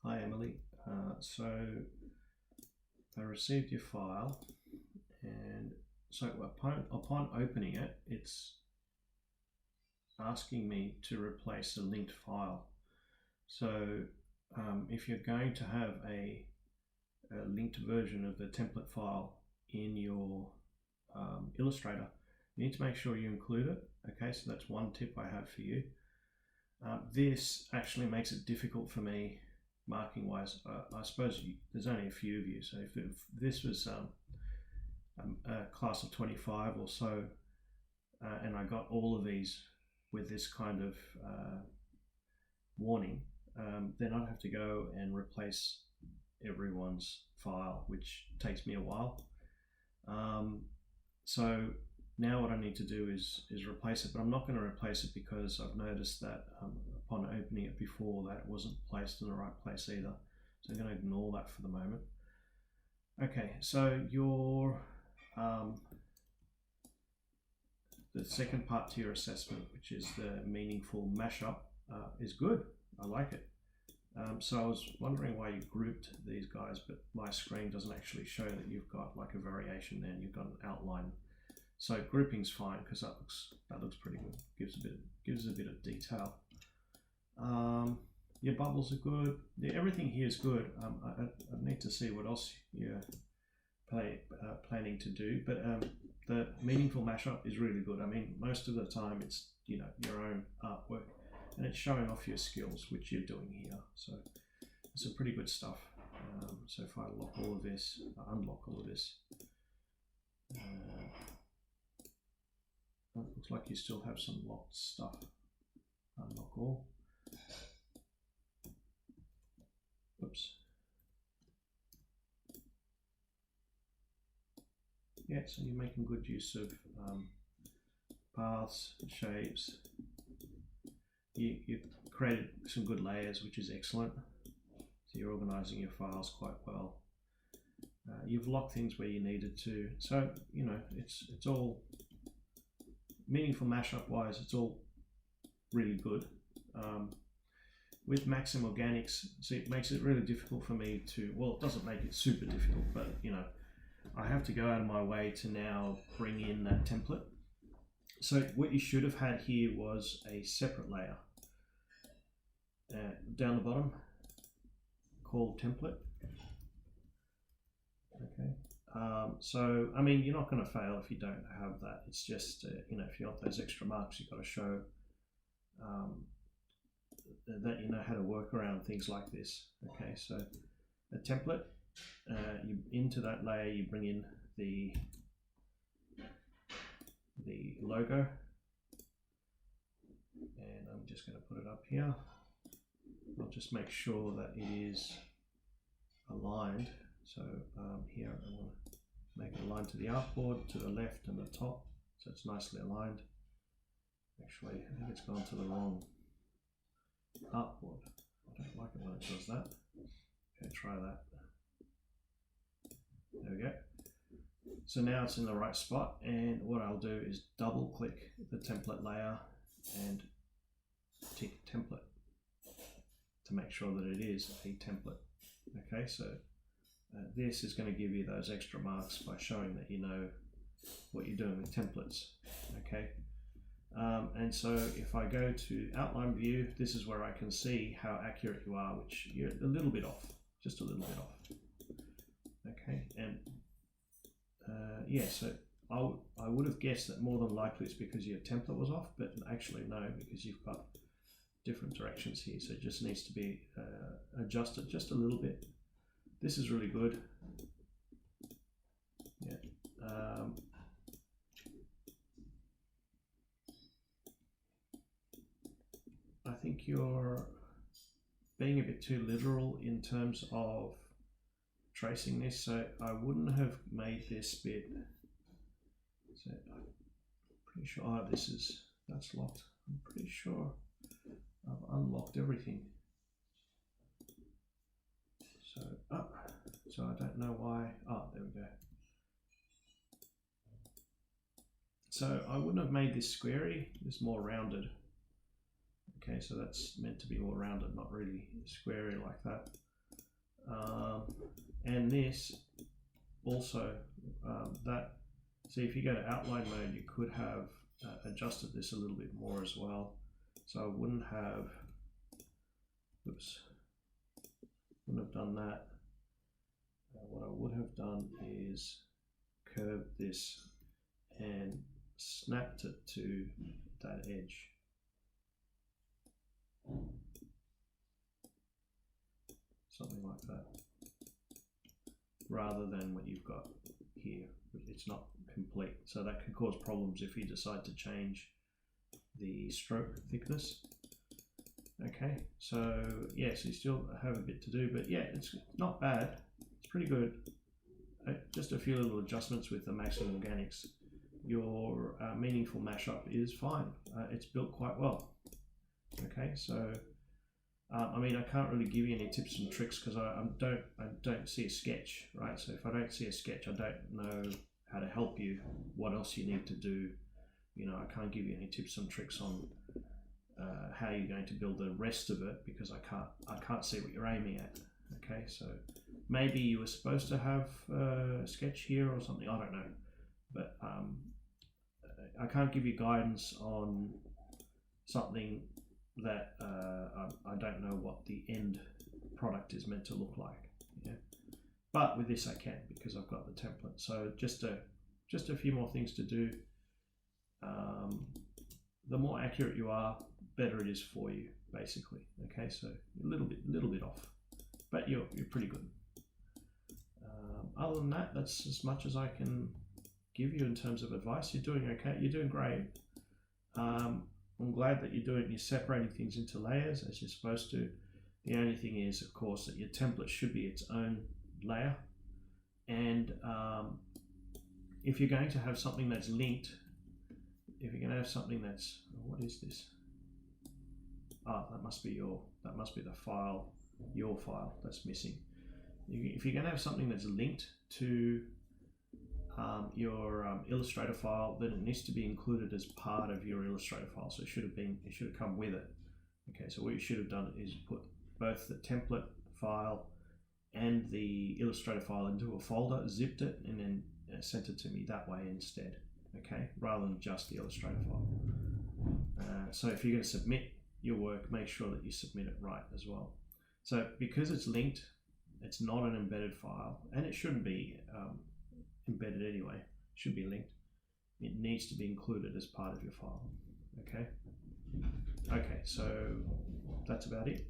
Hi Emily. So I received your file, and so upon opening it, it's asking me to replace a linked file. So if you're going to have a linked version of the template file in your Illustrator, you need to make sure you include it. Okay, so that's one tip I have for you. This actually makes it difficult for me marking wise. I suppose there's only a few of you, so if this was a class of 25 or so, and I got all of these with this kind of warning, then I'd have to go and replace everyone's file, which takes me a while. So now what I need to do is replace it, but I'm not going to replace it because I've noticed that upon opening it before, that it wasn't placed in the right place either. So I'm going to ignore that for the moment. Okay, so your the second part to your assessment, which is the meaningful mashup, is good. I like it. So I was wondering why you grouped these guys, but my screen doesn't actually show that you've got like a variation there and you've got an outline. So grouping's fine because that looks pretty good. Gives a bit of detail. Your bubbles are good. Everything here is good. I need to see what else you're planning to do, but the meaningful mashup is really good. I mean, most of the time it's your own artwork, and it's showing off your skills, which you're doing here. So it's some pretty good stuff. So if I lock all of this, unlock all of this. It looks like you still have some locked stuff. Unlock all. Oops. Yeah, so you're making good use of paths, shapes. You created some good layers, which is excellent. So you're organizing your files quite well. You've locked things where you needed to. So, it's all meaningful mashup wise, it's all really good. With Maxim Organics, see, it makes it really difficult for me to, well, it doesn't make it super difficult, but I have to go out of my way to now bring in that template. So what you should have had here was a separate layer down the bottom called template. Okay. So, I mean, you're not going to fail if you don't have that. It's just, if you want those extra marks, you've got to show that you know how to work around things like this. Okay, so a template, into that layer, you bring in the logo, and I'm just going to put it up here. I'll just make sure that it is aligned. So here I want to make it aligned to the artboard, to the left and the top, so it's nicely aligned. Actually, I think it's gone to the wrong artboard. I don't like it when it does that. Okay, try that. There we go. So now it's in the right spot, and what I'll do is double click the template layer and tick template to make sure that it is a template. Okay, so this is going to give you those extra marks by showing that you know what you're doing with templates. Okay, and so if I go to outline view, this is where I can see how accurate you are, which you're a little bit off, just a little bit off. Okay, and yeah, so I would have guessed that more than likely it's because your template was off, but actually no, because you've got different directions here, so it just needs to be adjusted just a little bit. This is really good. Yeah. I think you're being a bit too literal in terms of tracing this, so I wouldn't have made this bit. So I'm pretty sure that's locked. I'm pretty sure I've unlocked everything. So so I don't know why. Oh, there we go. So I wouldn't have made this squarey. It's more rounded. Okay, so that's meant to be more rounded, not really squarey like that. And this also, see if you go to outline mode, you could have adjusted this a little bit more as well. So I wouldn't have, wouldn't have done that. What I would have done is curved this and snapped it to that edge. Something like that. Rather than what you've got here. It's not complete. So that can cause problems if you decide to change the stroke thickness. Okay, so yes, you still have a bit to do, but yeah, it's not bad. It's pretty good. Just a few little adjustments with the maximum organics. Your meaningful mashup is fine. It's built quite well. Okay, so I mean, I can't really give you any tips and tricks because I don't see a sketch, right? So if I don't see a sketch, I don't know how to help you. What else you need to do? You know, I can't give you any tips and tricks on how you're going to build the rest of it because I can't see what you're aiming at. Okay, so maybe you were supposed to have a sketch here or something. I don't know, but I can't give you guidance on something that I don't know what the end product is meant to look like. Yeah, but with this I can because I've got the template. So just a few more things to do. The more accurate you are, better it is for you, basically. Okay, so a little bit off, but you're pretty good. Other than that, that's as much as I can give you in terms of advice. You're doing okay. You're doing great. I'm glad that you're separating things into layers as you're supposed to. The only thing is, of course, that your template should be its own layer. And if you're going to have something that's linked, if you're going to have something that's, what is this? Ah, that must be the file, your file that's missing. If you're going to have something that's linked to your Illustrator file, then it needs to be included as part of your Illustrator file. So it should have come with it. Okay, so what you should have done is put both the template file and the Illustrator file into a folder, zipped it, and then sent it to me that way instead. Okay, rather than just the Illustrator file. So if you're going to submit your work, make sure that you submit it right as well. So because it's linked, it's not an embedded file, and it shouldn't be embedded anyway. It should be linked. It needs to be included as part of your file. Okay. Okay, so that's about it.